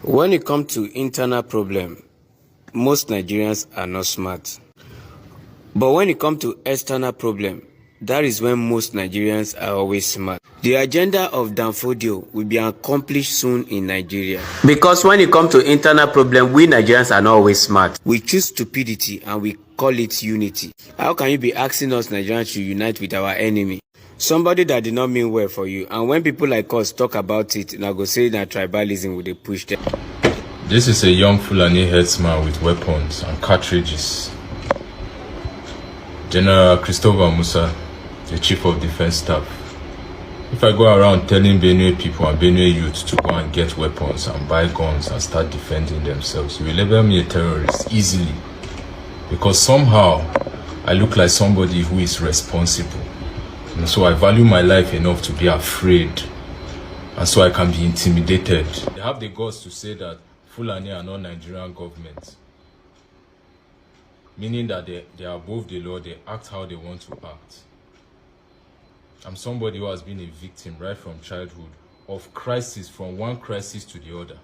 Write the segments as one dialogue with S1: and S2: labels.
S1: When it comes to internal problem, most Nigerians are not smart. But when it comes to external problem, that is when most Nigerians are always smart. The agenda of Danfodio will be accomplished soon in Nigeria. Because when it comes to internal problem, we Nigerians are not always smart. We choose stupidity and we call it unity. How can you be asking us Nigerians to unite with our enemy? Somebody that did not mean well for you, and when people like us talk about it, now go say that tribalism will they push them.
S2: This is a young Fulani herdsman with weapons and cartridges. General Christopher Musa, the Chief of Defense Staff. If I go around telling Benue people and Benue youth to go and get weapons and buy guns and start defending themselves, you will label me a terrorist easily. Because somehow, I look like somebody who is responsible. And so I value my life enough to be afraid. And so I can be intimidated. They have the guts to say that Fulani are not Nigerian government. Meaning that they are above the law, they act how they want to act. I'm somebody who has been a victim right from childhood of crisis, from one crisis to the other.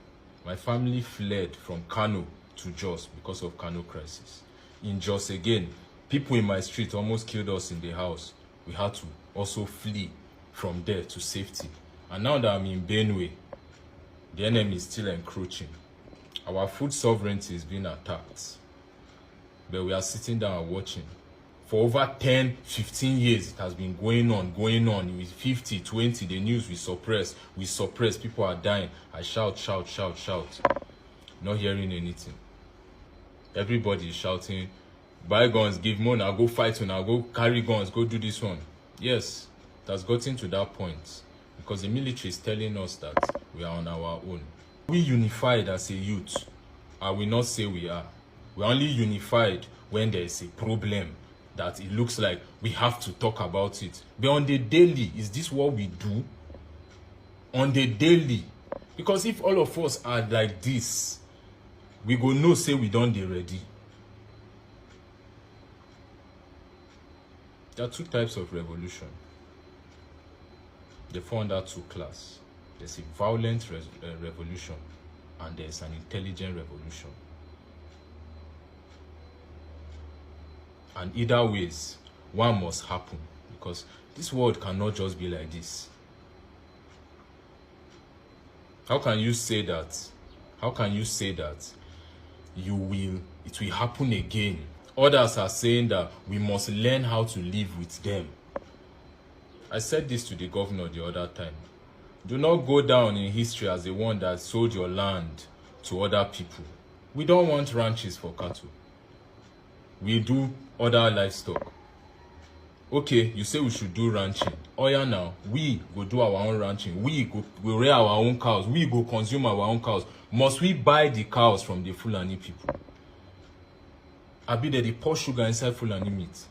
S2: My family fled from Kano to Jos because of Kano crisis. In Jos again, people in my street almost killed us in the house. We had to also flee from there to safety. And now that I'm in Benue, the enemy is still encroaching. Our food sovereignty is being attacked. But we are sitting down and watching. For over 10, 15 years, it has been going on. With 50, 20, the news we suppress, people are dying. I shout. Not hearing anything. Everybody is shouting, buy guns, give money, I'll go fight one, I'll go carry guns, go do this one. Yes, it has gotten to that point. Because the military is telling us that we are on our own. We unified as a youth. I will not say we are. We're only unified when there is a problem that it looks like we have to talk about it. But on the daily, is this what we do? On the daily. Because if all of us are like this, we go no say we don't dey ready. There are two types of revolution. They fall under two classes. There's a violent revolution and there's an intelligent revolution. And either ways, one must happen because this world cannot just be like this. How can you say that? How can you say that it will happen again? Others are saying that we must learn how to live with them. I said this to the governor the other time. Do not go down in history as the one that sold your land to other people. We don't want ranches for cattle. We do other livestock. Okay, you say we should do ranching. Oh yeah, now we go do our own ranching. We rear our own cows. We go consume our own cows. Must we buy the cows from the Fulani people? I be there, they pour sugar inside Fulani meat.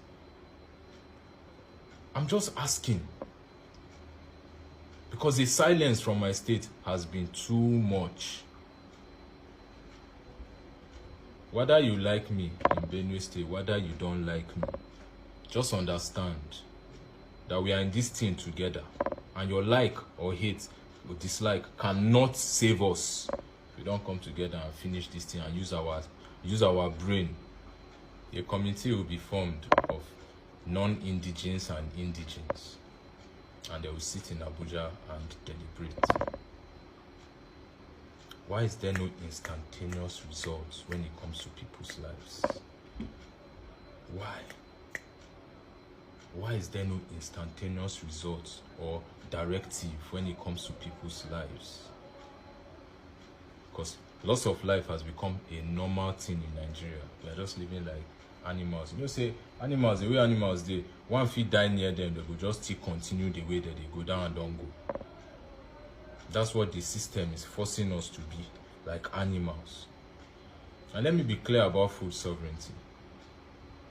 S2: I'm just asking. Because the silence from my state has been too much. Whether you like me in Benue State, whether you don't like me, just understand that we are in this thing together. And your like or hate or dislike cannot save us if we don't come together and finish this thing and use our brain. A committee will be formed of non-indigens and indigens. And they will sit in Abuja and deliberate. Why is there no instantaneous results when it comes to people's lives? Why? Why is there no instantaneous results or directive when it comes to people's lives? Because loss of life has become a normal thing in Nigeria. We are just living like animals. You know, say animals, the way animals they one feet die near them, they will just still continue the way that they go down and don't go. That's what the system is forcing us to be, like animals. And let me be clear about food sovereignty.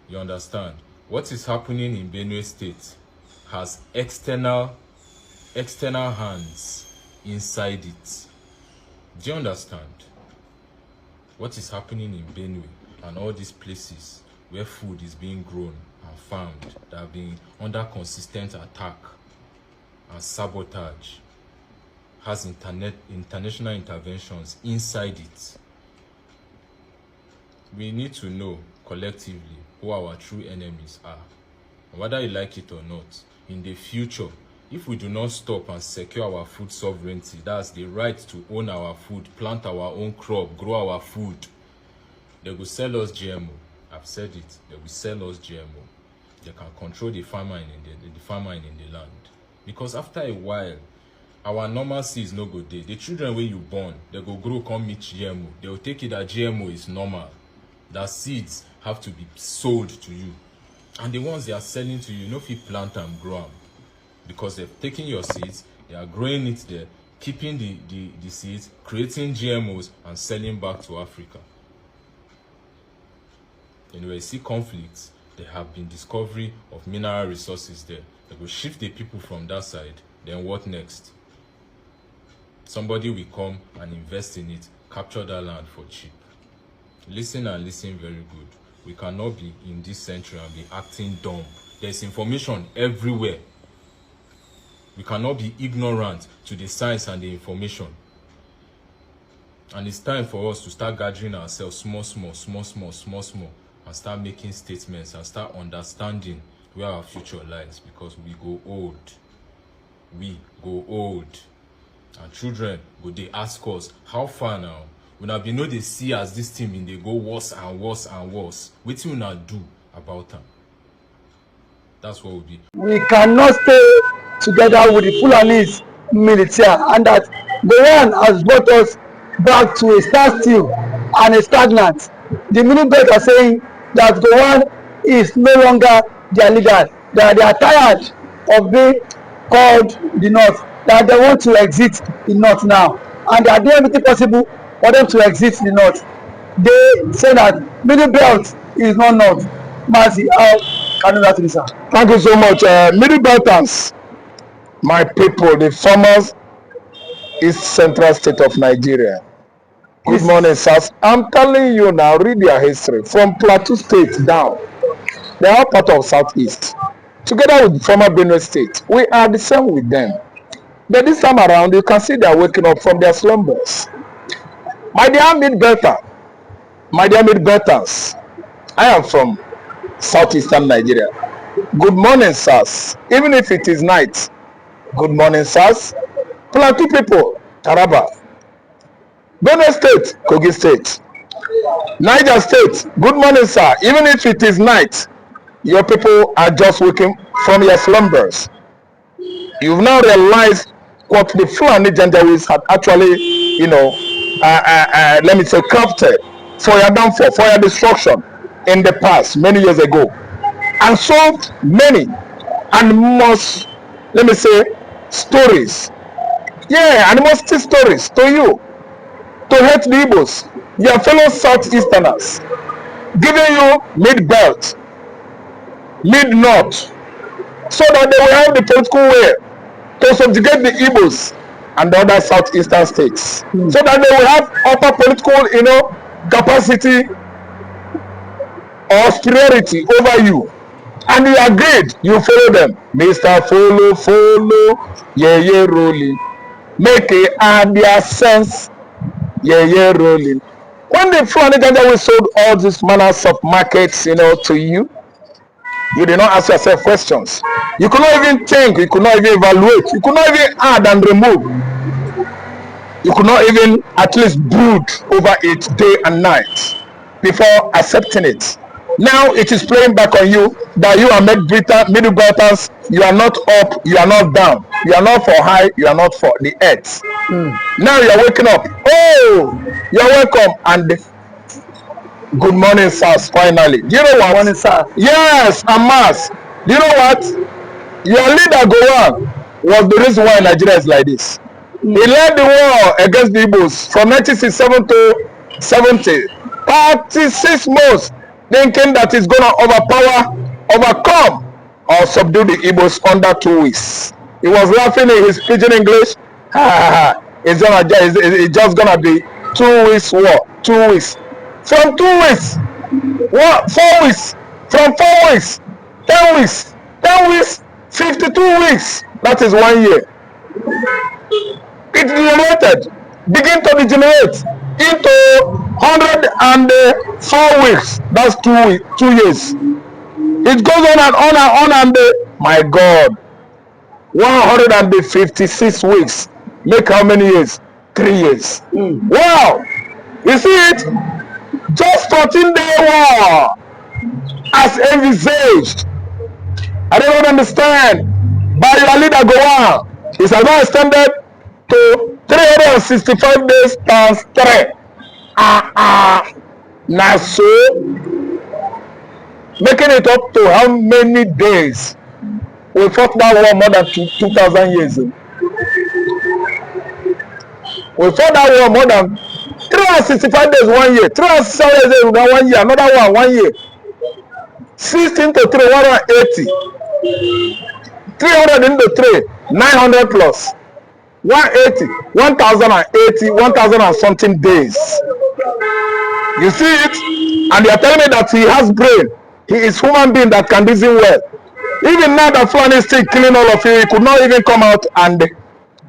S2: You understand? What is happening in Benue State has external hands inside it. Do you understand? What is happening in Benue and all these places where food is being grown and farmed that are being under consistent attack and sabotage has international interventions inside it. We need to know collectively who our true enemies are. Whether you like it or not, in the future, if we do not stop and secure our food sovereignty, that's the right to own our food, plant our own crop, grow our food, they will sell us GMO. I've said it. They will sell us GMO. They can control the famine in the land. Because after a while, our normalcy is no good day. The children where you born, they go grow, come meet GMO. They will take it that GMO is normal. That seeds have to be sold to you. And the ones they are selling to you, if you plant and grow them. Because they've taken your seeds, they are growing it there, keeping the seeds, creating GMOs, and selling back to Africa. And when you see conflicts, there have been discovery of mineral resources there. They will shift the people from that side. Then what next? Somebody will come and invest in it, capture that land for cheap. Listen and listen very good. We cannot be in this century and be acting dumb. There's information everywhere. We cannot be ignorant to the science and the information. And it's time for us to start gathering ourselves small, and start making statements and start understanding where our future lies, because we go old. We go old. And children go, they ask us, how far now? When I be know they see as this team in they go worse and worse and worse. What will not do about them? That's what will be.
S3: We cannot stay together with the Fulanis military, and that the one has brought us back to a standstill and a stagnant. The Middbelt are saying that the one is no longer their leader, that they are tired of being called the North, that they want to exit the North now, and they are doing everything possible for them to exit the North. They say that Middbelt is not North. Mazi, how can you answer this, sir?
S4: Thank you so much. Middbelters, my people, the farmers, East Central State of Nigeria. Good morning, sirs. I'm telling you now, read their history. From Plateau State down, they are part of Southeast. Together with former Benue State, we are the same with them. But this time around, you can see they are waking up from their slumbers. My dear Middbelters, I am from Southeastern Nigeria. Good morning, sirs. Even if it is night, good morning, sirs. Plateau people, Taraba. Benue State, Kogi State. Niger State, good morning, sir. Even if it is night, your people are just waking from your slumbers. You've now realized what the Fulani Janjaweeds had actually, let me say, crafted for your downfall, for your destruction in the past, many years ago. And so many and most, let me say, stories. Yeah, animosity stories to you, to hate the Igbos, your fellow Southeasterners, giving you Middbelt, Mid-North, so that they will have the political way to subjugate the Igbos and the other Southeastern states, so that they will have upper political, capacity or superiority over you. And you agreed, you follow them. Mr. Follow, yeah, rolling. Make it add their sense, yeah, rolling. When the Fulani Janjaweed sold all these manners of markets, to you, you did not ask yourself questions. You could not even think, you could not even evaluate, you could not even add and remove. You could not even at least brood over it day and night before accepting it. Now it is playing back on you that you are Middbelters. You are not up, you are not down, you are not for high, you are not for the earth. Now you are waking up. Oh, you are welcome. And good morning, sirs. Finally, do you know what?
S3: Good morning, sir.
S4: Yes, Amas. Do you know what? Your leader Gowon was the reason why Nigeria is like this. He led the war against the Igbos from 1967 to 70. 36 months, thinking that he's gonna overcome, or subdue the Igbos under 2 weeks. He was laughing in his pidgin English. It's just gonna be 2 weeks war. 2 weeks. From 2 weeks, what? 4 weeks. From 4 weeks, 10 weeks, 10 weeks, 52 weeks. That is 1 year. it degenerated, begin to degenerate into 104 weeks. That's 2 years. It goes on and on and on, and my God, 156 weeks. Make how many years? 3 years. Wow! You see it? Just 14-day war as envisaged. I don't understand. By your leader Gowan, it has now extended to 365 days times 3. Now so, making it up to how many days? We fought that war more than 2,000 years. We fought that war more than 365 days 1 year. 365 days 1 year. Another 1 year. 16 to 3, 180. 300 into 3, 900 plus. 180, 1,080, 1,000 and something days. You see it? And they are telling me that he has brain. He is human being that can reason well. Even now that Fulani is still killing all of you, he could not even come out and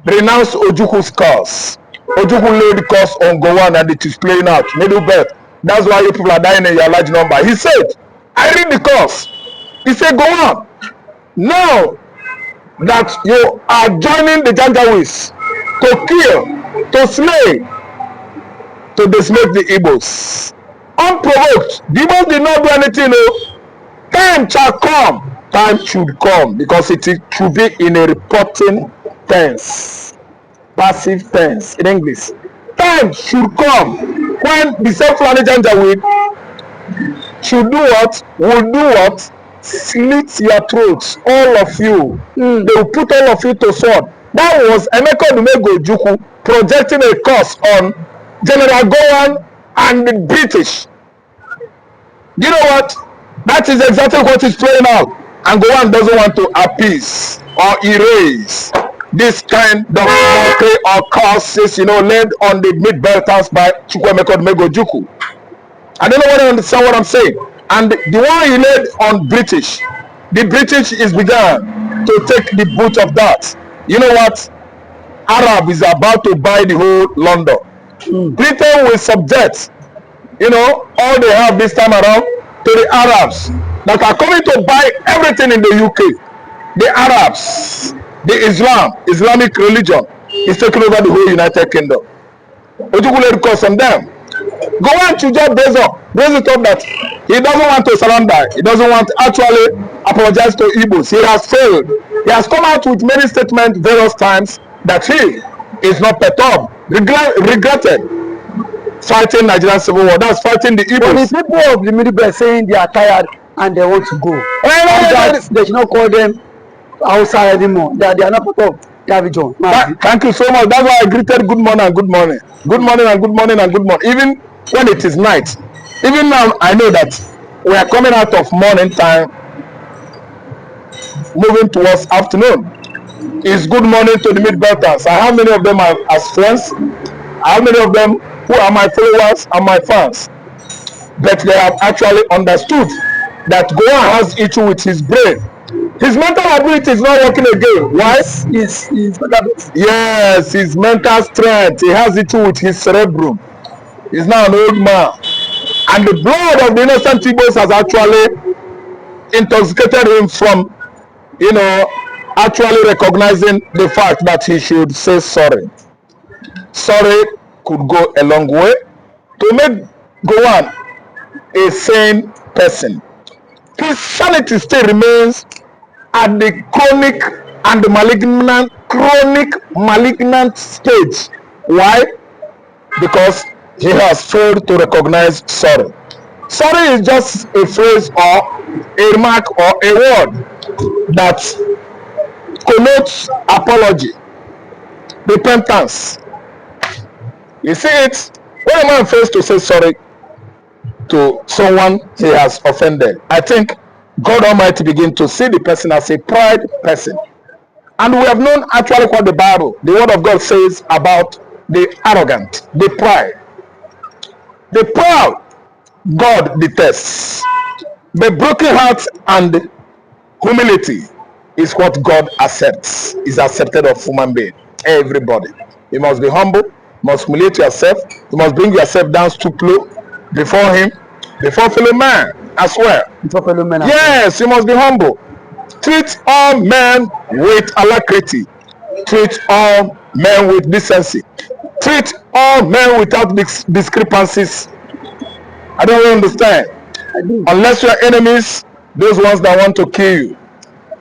S4: renounce Ojuku's cause. Ojuku laid curse on Gowan and it is playing out. Middlebelt. That's why you people are dying in your large number. He said, I read the curse. He said, go on. Now that you are joining the Janjaweeds to kill, to slay, to dismiss the Igbos. Unprovoked. The Igbos did not do anything. No. Time shall come. Time should come because it should be in a reporting tense. Passive tense in English. Time should come when the same Fulani Janjaweed should do what? Will do what? Slit your throats, all of you. They will put all of you to sword. That was Emeka Dumego Ojukwu projecting a curse on General Gowan and the British. You know what? That is exactly what is playing out. And Gowan doesn't want to appease or erase this kind of mockery or curses, laid on the Middbelters by Chukwuemeka Dumego Ojukwu. I don't know whether you understand what I'm saying. And the one he laid on British, the British is began to take the boot of that. You know what? Arab is about to buy the whole London. Britain will subject, all they have this time around to the Arabs that are coming to buy everything in the UK. The Arabs, the Islamic religion is taking over the whole United Kingdom. Ojukwu laid curse on them. Go on to just raise it up that he doesn't want to surrender. He doesn't want to actually apologize to Igbos. He has failed. He has come out with many statements various times that he is not perturbed, regretted fighting Nigerian civil war. That's fighting the Igbos.
S3: But the people of the Middlebelt saying they are tired and they want to go. They should not call them outside anymore. They are not part of their region.
S4: Thank you so much. That's why I greeted good morning and good morning. Good morning and good morning and good morning. Even when it is night. Even now, I know that we are coming out of morning time, moving towards afternoon. It's good morning to the Middbelters. I have many of them as friends. I have many of them who are my followers and my fans. But they have actually understood that Gowan has issue with his brain. His mental ability is not working again. Why? Yes, his mental strength. He has issue with his cerebrum. He's now an old man. And the blood of the innocent Igbos has actually intoxicated him from, actually recognizing the fact that he should say sorry. Sorry could go a long way to make Gowan a sane person. His sanity still remains at the chronic malignant stage. Why? Because he has failed to recognize sorry. Sorry is just a phrase or a remark or a word that connotes apology, repentance. You see it? When a man fails to say sorry to someone he has offended, I think God Almighty begin to see the person as a pride person. And we have known actually what the Bible, the word of God says about the arrogant, the pride. The proud, God detests. The broken heart and humility is what God accepts, is accepted of human being, everybody. You must be humble, must humiliate yourself, you must bring yourself down stoop low before him, before fellow man as well.
S3: Before fellow men.
S4: Yes, you must be humble. Treat all men with alacrity. Treat all men with decency. Treat all men without discrepancies. I don't really understand.
S3: I do.
S4: Unless you are enemies, those ones that want to kill you,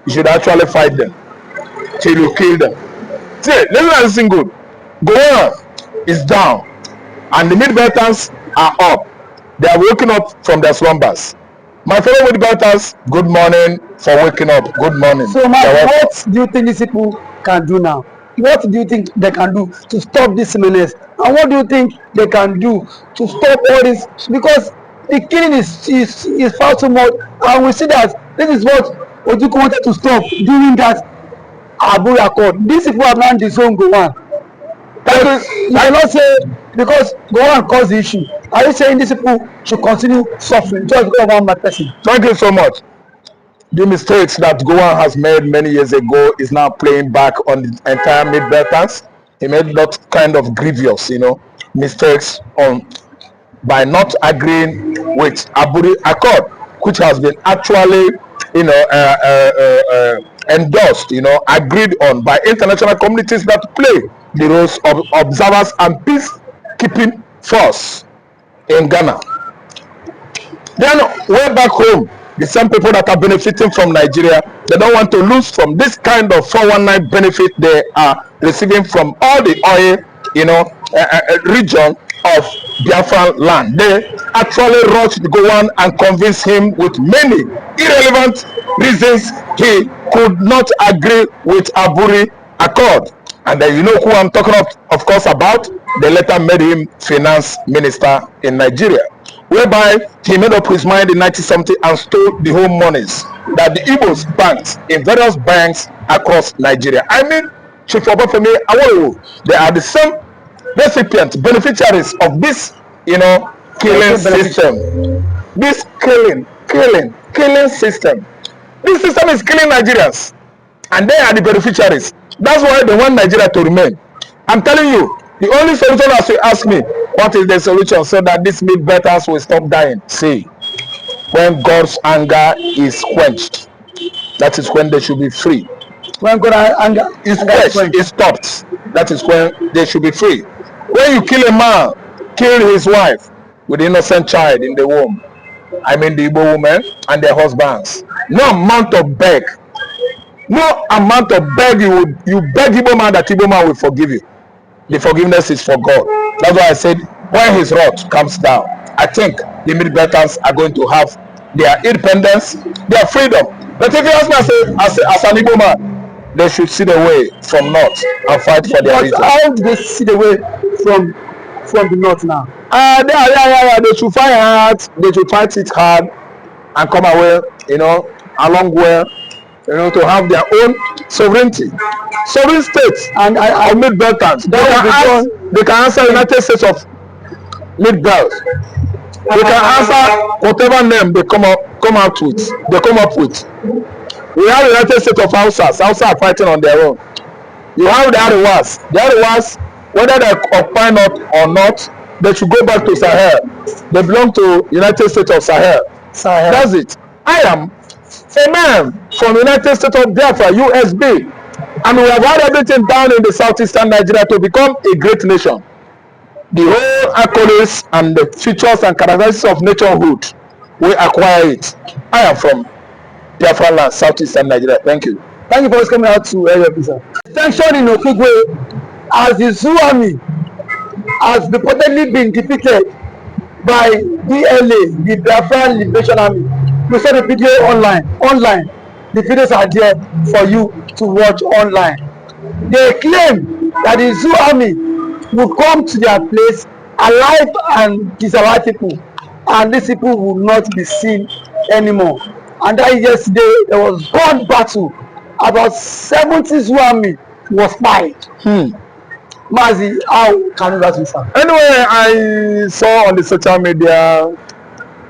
S4: you should actually fight them till you kill them. See, listen good. Goan is down, and the Middbelters are up. They are waking up from their slumbers. My fellow Middbelters, good morning for waking up. Good morning.
S3: So, what do you think these people can do now? What do you think they can do to stop this menace? And what do you think they can do to stop all this? Because the killing is far too much, and we see that this is what Ojukwu wanted to stop during that Abu Accord. These people have now disowned Goan. You cannot say because Goan caused the issue. Are you saying these people should continue suffering just because of one bad person?
S4: Thank you so much. The mistakes that Goan has made many years ago is now playing back on the entire Middbelters. He made that kind of grievous, mistakes by not agreeing with Abu Accord, which has been actually, endorsed, agreed on by international communities that play the roles of observers and peacekeeping force in Ghana. Then way back home, the same people that are benefiting from Nigeria, they don't want to lose from this kind of 419 benefit they are receiving from all the oil, region of Biafra land. They actually rushed Goan and convinced him with many irrelevant reasons he could not agree with Abu Accord. And then you know who I'm talking of course about. They later made him finance minister in Nigeria, whereby he made up his mind in 1970 and stole the whole monies that the Igbos banked in various banks across Nigeria. I mean, Chief Obafemi Awolowo, they are the same recipients, beneficiaries of this, killing system. This killing system. This system is killing Nigerians, and they are the beneficiaries. That's why they want Nigeria to remain. I'm telling you, the only solution, as you ask me, what is the solution so that these Middbelters will stop dying? See, when God's anger is quenched, that is when they should be free.
S3: When God's anger
S4: is quenched, it stops. That is when they should be free. When you kill a man, kill his wife with an innocent child in the womb, I mean the Igbo women and their husbands, no amount of beg you beg Igbo man that Igbo man will forgive you. The forgiveness is for God. That's why I said when his wrath comes down, I think the Middbelters are going to have their independence, their freedom. But if you ask me as an Igbo man, they should see the way from north and fight for their region.
S3: How do they see the way from the north now?
S4: They should fight hard. They should fight it hard and come away, along where, to have their own sovereignty. Sovereign states and our Middbelters. They can answer United States of Middbelt. They can answer whatever name they come up with. We have United States of Hausas. Hausas are fighting on their own. You have the Arewas. The Arewas, whether they occupy or not, they should go back to Sahel. They belong to United States of Sahel. That's it. I am a man from United States of Biafra, USB. And we have had everything down in the southeastern Nigeria to become a great nation. The whole accolades and the features and characteristics of nationhood, we acquire it. I am from Biafra land, southeastern Nigeria. Thank you.
S3: Thank you for coming out to area officer. Tension in Okigwe as the Zoo Army has reportedly been defeated by BLA, the Biafra Liberation Army. We saw the video online. The videos are there for you to watch online. They claim that the Zoo Army will come to their place alive and disallow people, and these people will not be seen anymore. And that yesterday there was gun battle. About 70 Zoo Army was fired. Mazi, how can you that sir?
S4: Anyway, I saw on the social media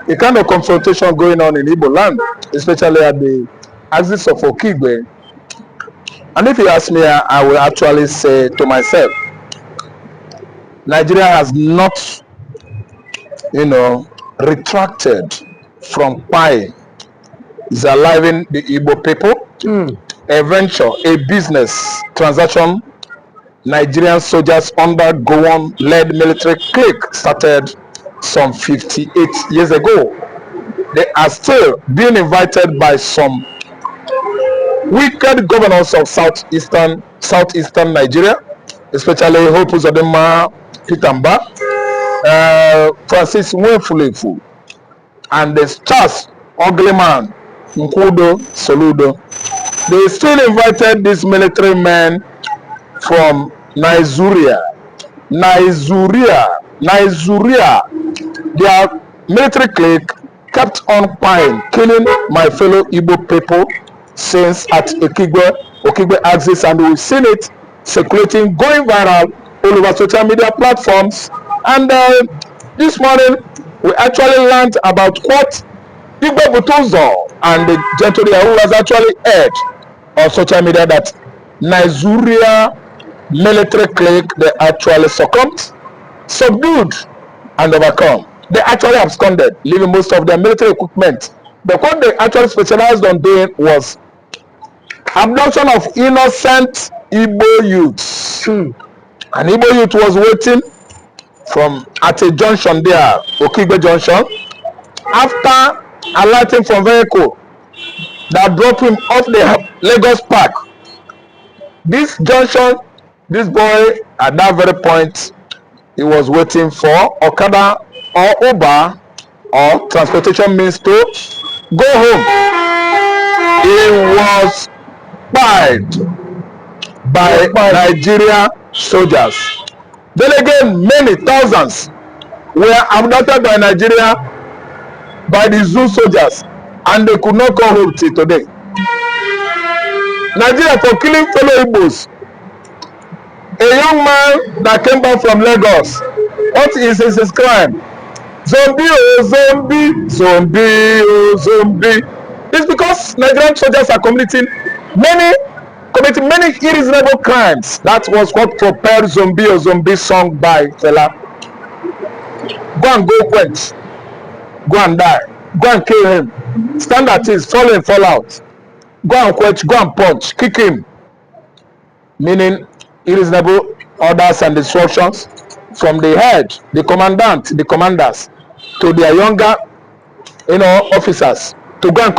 S4: a kind of confrontation going on in Igbo land, especially at the axis of Okigwe. And if you ask me, I will actually say to myself, Nigeria has not, retracted from spying. Is aliving the Igbo people. A venture, a business transaction. Nigerian soldiers under Gowon-led military clique started some 58 years ago. They are still being invited by some wicked governors of southeastern Nigeria, especially Hope Uzodinma, Peter Mba, Francis Nwefulefu, and the Charles Uglyman Nkudo Soludo. They still invited these military men from Nigeria. Their military clique kept on spying, killing my fellow Igbo people since at Okigwe axis, and we've seen it circulating, going viral all over social media platforms. And this morning, we actually learned about what Igbo Butozo and the gentleman who has actually heard on social media that Nigeria military clique, they actually succumbed, subdued, and overcome. They actually absconded, leaving most of their military equipment. But what they actually specialized on doing was abduction of innocent Igbo youths. An Igbo youth was waiting at a junction there, Okigwe Junction, after alighting from vehicle that dropped him off the Lagos Park. This junction, this boy at that very point, he was waiting for Okada or Uber or transportation means to go home. He was spied by Nigeria soldiers. Then again, many thousands were abducted by Nigeria by the zoo soldiers, and they could not come home till today. Nigeria for killing fellow Igbos. A young man that came back from Lagos, what is his crime? Zombie, oh zombie, zombie, oh zombie. It's because Nigerian soldiers are committing many irreasonable crimes. That was what propelled Zombie or Zombie song by Fela. Go and go quench. Go and die. Go and kill him. Stand at his, fall in, fall out. Go and quench, go and punch, kick him. Meaning irreasonable orders and instructions from the head, the commandant, the commanders, to their younger, officers to go and